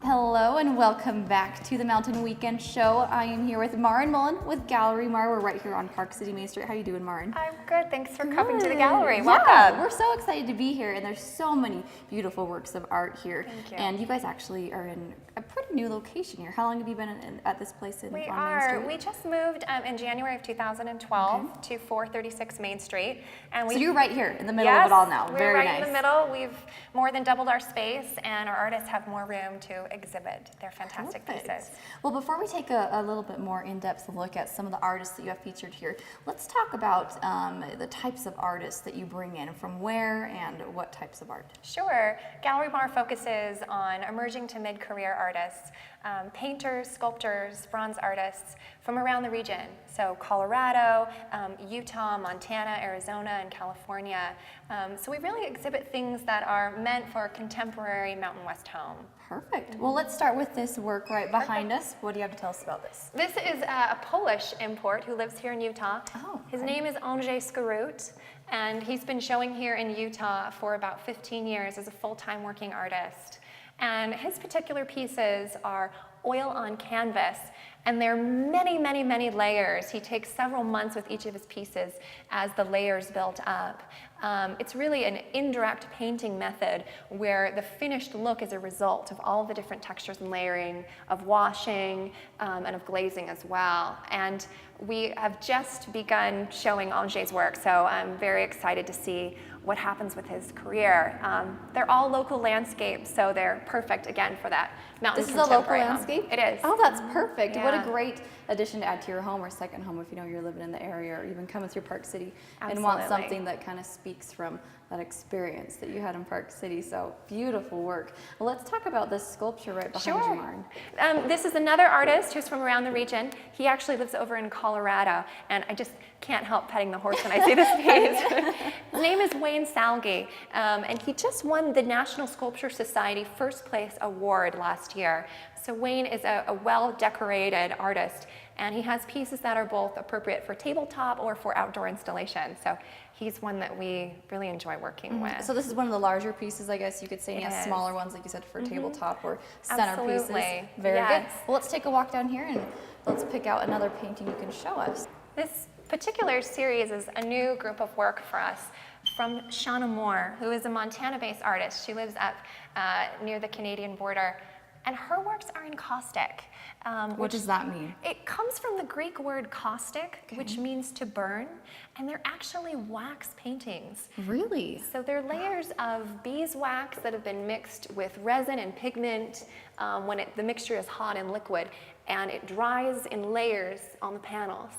Hello and welcome back to the Mountain Weekend Show. I am here with Marin Mullen with Gallery Mar. We're right here on Park City Main Street. How are you doing, Marin? I'm good. Thanks for coming to the gallery. Welcome. Welcome. We're so excited to be here, and there's so many beautiful works of art here. Thank you. And you guys actually are in a pretty new location here. How long have you been at this place on Main Street? We just moved in January of 2012 to 436 Main Street. And so you're right here in the middle of it all now. We're right in the middle. We've more than doubled our space, and our artists have more room to exhibit their fantastic pieces. Well, before we take a little bit more in-depth look at some of the artists that you have featured here, let's talk about the types of artists that you bring in, from where and what types of art. Sure. Gallery Mar focuses on emerging to mid-career artists, painters, sculptors, bronze artists from around the region. So Colorado, Utah, Montana, Arizona, and California. So we really exhibit things that are meant for a contemporary Mountain West home. Perfect. Well, let's start with this work right behind us. What do you have to tell us about this? This is a Polish import who lives here in Utah. Oh, His name is curate, and he's been showing here in Utah for about 15 years as a full-time working artist. And his particular pieces are oil on canvas, and there are many, many, many layers. He takes several months with each of his pieces as the layers build up. It's really an indirect painting method where the finished look is a result of all the different textures and layering, of washing, and of glazing as well. And we have just begun showing Andrzej's work, so I'm very excited to see what happens with his career. They're all local landscapes, so they're perfect, again, for that mountain contemporary. This is a local home. landscape? It is. Oh, that's perfect. Yeah. What a great addition to add to your home or second home if you know you're living in the area or even coming through Park City and want something that kind of speaks from that experience that you had in Park City. So beautiful work. Well, let's talk about this sculpture right behind you, Marin. This is another artist who's from around the region. He actually lives over in Colorado, and I just can't help petting the horse when I see this piece. His name is whimsical, and he just won the National Sculpture Society First Place Award last year. So Wayne is a well-decorated artist, and he has pieces that are both appropriate for tabletop or for outdoor installation. So he's one that we really enjoy working with. So this is one of the larger pieces, I guess you could say, and he has smaller ones, like you said, for tabletop or centerpieces. Very good. Well, let's take a walk down here and let's pick out another painting you can show us. This particular series is a new group of work for us from Shauna Moore, who is a Montana-based artist. She lives up near the Canadian border, and her works are encaustic. What does that mean? It comes from the Greek word caustic, which means to burn, and they're actually wax paintings. Really? So they're layers of beeswax that have been mixed with resin and pigment when the mixture is hot and liquid, and it dries in layers on the panels.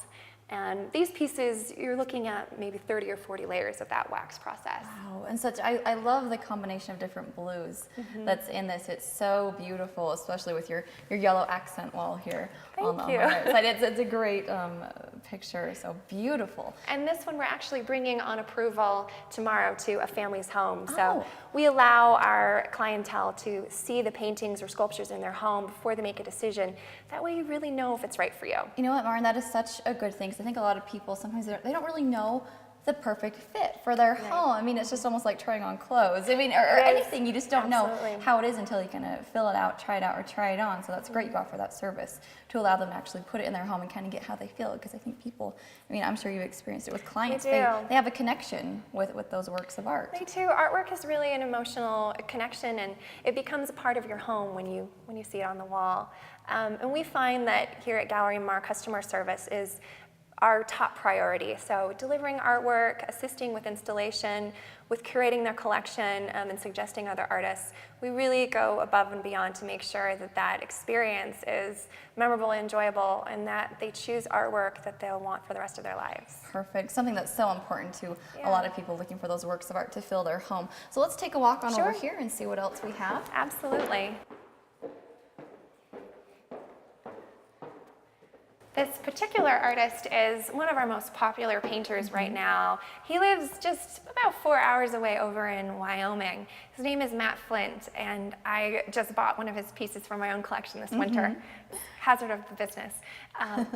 And these pieces, you're looking at maybe 30 or 40 layers of that wax process. Wow, and I love the combination of different blues that's in this. It's so beautiful, especially with your yellow accent wall here on the right side. It's a great picture, so beautiful. And this one we're actually bringing on approval tomorrow to a family's home. So we allow our clientele to see the paintings or sculptures in their home before they make a decision. That way you really know if it's right for you. You know what, Marin, that is such a good thing. I think a lot of people, sometimes they don't really know the perfect fit for their home. I mean, it's just almost like trying on clothes. I mean, or anything, you just don't know how it is until you kind of fill it out, try it out, or try it on. So that's great you offer that service to allow them to actually put it in their home and kind of get how they feel. Because I think people, I mean, I'm sure you've experienced it with clients. They have a connection with those works of art. They do. Artwork is really an emotional connection, and it becomes a part of your home when you see it on the wall. And we find that here at Gallery Mar, customer service is our top priority. So delivering artwork, assisting with installation, with curating their collection, and suggesting other artists. We really go above and beyond to make sure that that experience is memorable, enjoyable, and that they choose artwork that they'll want for the rest of their lives. Perfect. Something that's so important to a lot of people looking for those works of art to fill their home. So let's take a walk on over here and see what else we have. Absolutely. This particular artist is one of our most popular painters right now. He lives just about 4 hours away over in Wyoming. His name is Matt Flint, and I just bought one of his pieces from my own collection this winter. Hazard of the business.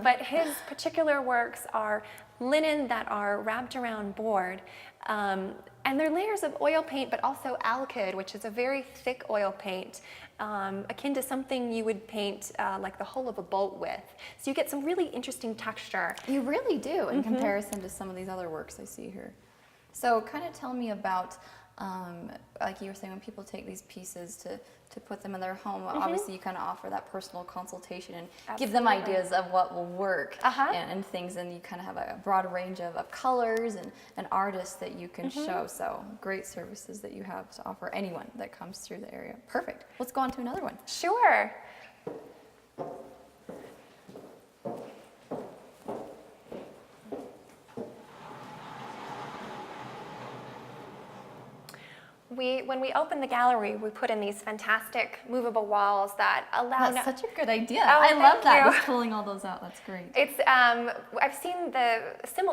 But his particular works are linen that are wrapped around board, and they're layers of oil paint, but also alkyd, which is a very thick oil paint, akin to something you would paint like the hull of a boat with. So you get some really interesting texture. You really do in comparison to some of these other works I see here. So kind of tell me about, like you were saying, when people take these pieces to put them in their home, obviously you kind of offer that personal consultation and give them ideas of what will work and things, and you kind of have a broad range of colors and artists that you can show. So great services that you have to offer anyone that comes through the area. Perfect. Let's go on to another one. Sure. When we opened the gallery, we put in these fantastic movable walls that allow... That's such a good idea. Oh, I love that. you. Just pulling all those out. That's great. It's I've seen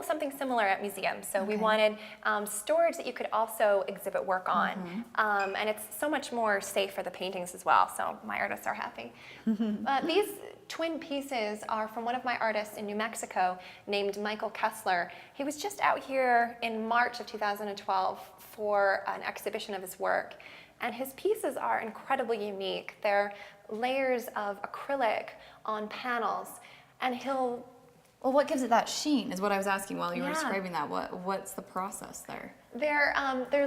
something similar at museums. So we wanted storage that you could also exhibit work on, and it's so much more safe for the paintings as well. So my artists are happy. These twin pieces are from one of my artists in New Mexico named Michael Kessler. He was just out here in March of 2012 for an exhibition of his work, and his pieces are incredibly unique. They're layers of acrylic on panels, and he'll... Well, what gives it that sheen is what I was asking while you were describing that. What's the process there? They're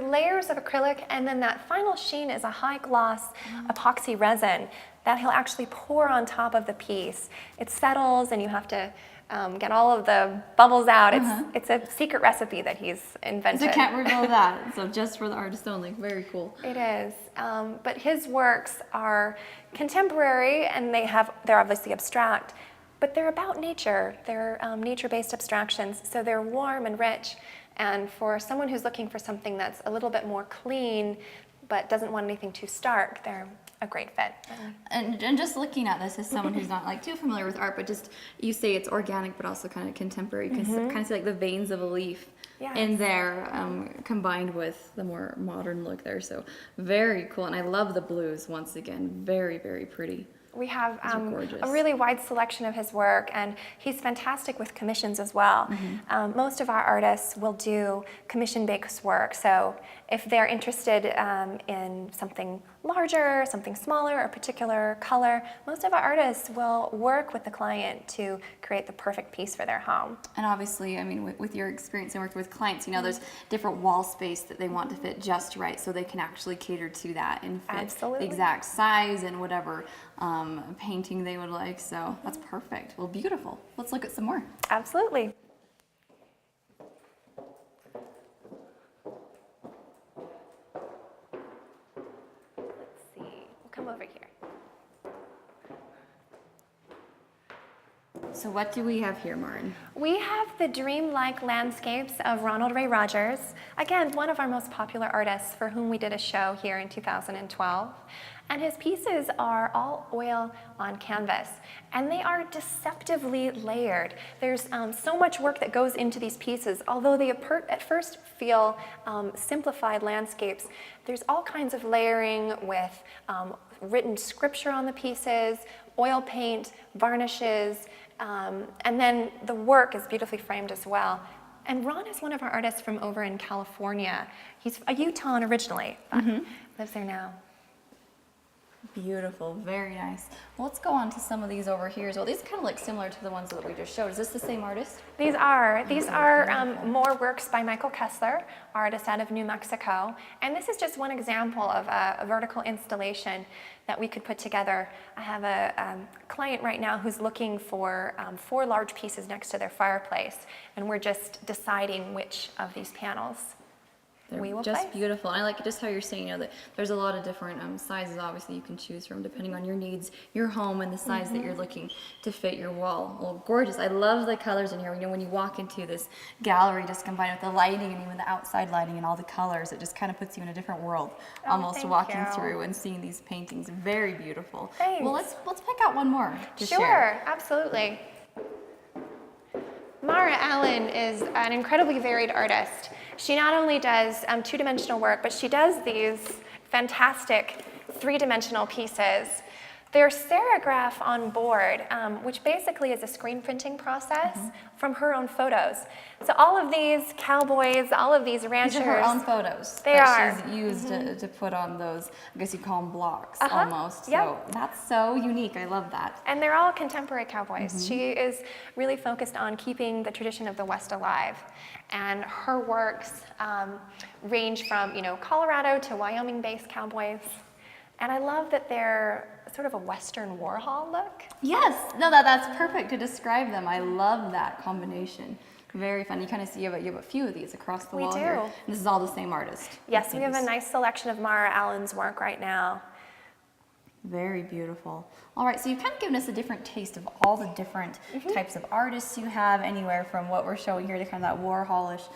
layers of acrylic, and then that final sheen is a high gloss epoxy resin that he'll actually pour on top of the piece. It settles, and you have to get all of the bubbles out. It's a secret recipe that he's invented. So can't reveal that. So just for the artist only. Very cool. It is. But his works are contemporary, and they're obviously abstract, but they're about nature. They're nature-based abstractions, so they're warm and rich. And for someone who's looking for something that's a little bit more clean, but doesn't want anything too stark, they're a great fit. And just looking at this as someone who's not like too familiar with art, but just you say it's organic, but also kind of contemporary. You can kind of see like the veins of a leaf in there, combined with the more modern look there. So very cool, and I love the blues once again. Very, very pretty. We have a really wide selection of his work, and he's fantastic with commissions as well. Most of our artists will do commission-based work, so if they're interested in something larger, something smaller, a particular color, most of our artists will work with the client to create the perfect piece for their home. And obviously, I mean, with your experience and working with clients, you know, there's different wall space that they want to fit just right, so they can actually cater to that and fit the exact size and whatever painting they would like. So that's perfect. Well, beautiful. Let's look at some more. Absolutely. Come over here. So what do we have here, Martin? We have the dreamlike landscapes of Ronald Ray Rogers. Again, one of our most popular artists for whom we did a show here in 2012. And his pieces are all oil on canvas, and they are deceptively layered. There's so much work that goes into these pieces. Although they at first feel simplified landscapes, there's all kinds of layering with written scripture on the pieces, oil paint, varnishes, and then the work is beautifully framed as well. And Ron is one of our artists from over in California. He's a Utahn originally, but lives there now. Beautiful, very nice. Well, let's go on to some of these over here as well. These kind of look similar to the ones that we just showed. Is this the same artist? These are more works by Michael Kessler, artist out of New Mexico. And this is just one example of a vertical installation that we could put together. I have a client right now who's looking for 4 large pieces next to their fireplace, and we're just deciding which of these panels we will just place. Beautiful. And I like just how you're saying, you know, that there's a lot of different sizes obviously you can choose from depending on your needs, your home, and the size that you're looking to fit your wall. Well, gorgeous. I love the colors in here. You know, when you walk into this gallery, just combined with the lighting and even the outside lighting and all the colors, it just kind of puts you in a different world, almost walking through and seeing these paintings. Very beautiful. Thanks. Well, let's pick out one more to share. Sure, absolutely. Mara Allen is an incredibly varied artist. She not only does two-dimensional work, but she does these fantastic three-dimensional pieces. They're serigraph on board, which basically is a screen printing process from her own photos. So all of these cowboys, all of these ranchers. These are her own photos They that are. she's used to put on those, I guess you call them blocks almost. Yep. So that's so unique. I love that. And they're all contemporary cowboys. She is really focused on keeping the tradition of the West alive. And her works range from, Colorado to Wyoming-based cowboys. And I love that they're sort of a Western Warhol look. Yes, no, that's perfect to describe them. I love that combination. Very fun. You kind of see you have a few of these across the wall do. here. And this is all the same artist. Yes, we have a nice selection of Mara Allen's work right now. Very beautiful. All right, so you've kind of given us a different taste of all the different types of artists you have, anywhere from what we're showing here to kind of that Warholish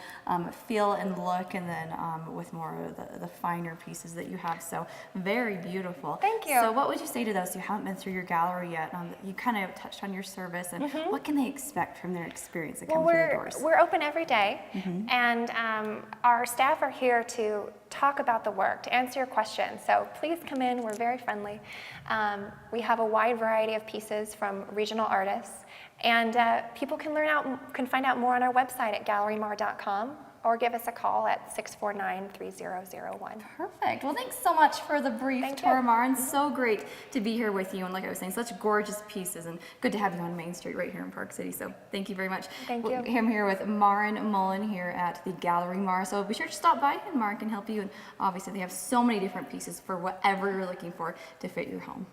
feel and look, and then with more of the finer pieces that you have. So very beautiful. Thank you. So what would you say to those who haven't been through your gallery yet? You kind of touched on your service, and what can they expect from their experience that comes through the doors? We're open every day, and our staff are here to talk about the work, to answer your questions. So please come in. We're very friendly. We have a wide variety of pieces from regional artists, and people can find out more on our website at gallerymar.com, or give us a call at 649-3001. Perfect. Well, thanks so much for the brief tour, Mara, and so great to be here with you. And like I was saying, such gorgeous pieces, and good to have you on Main Street right here in Park City. So thank you very much. Thank you. I'm here with Marin Mullen here at the Gallery Mar. So be sure to stop by, and Marin can help you. And obviously, they have so many different pieces for whatever you're looking for to fit your home.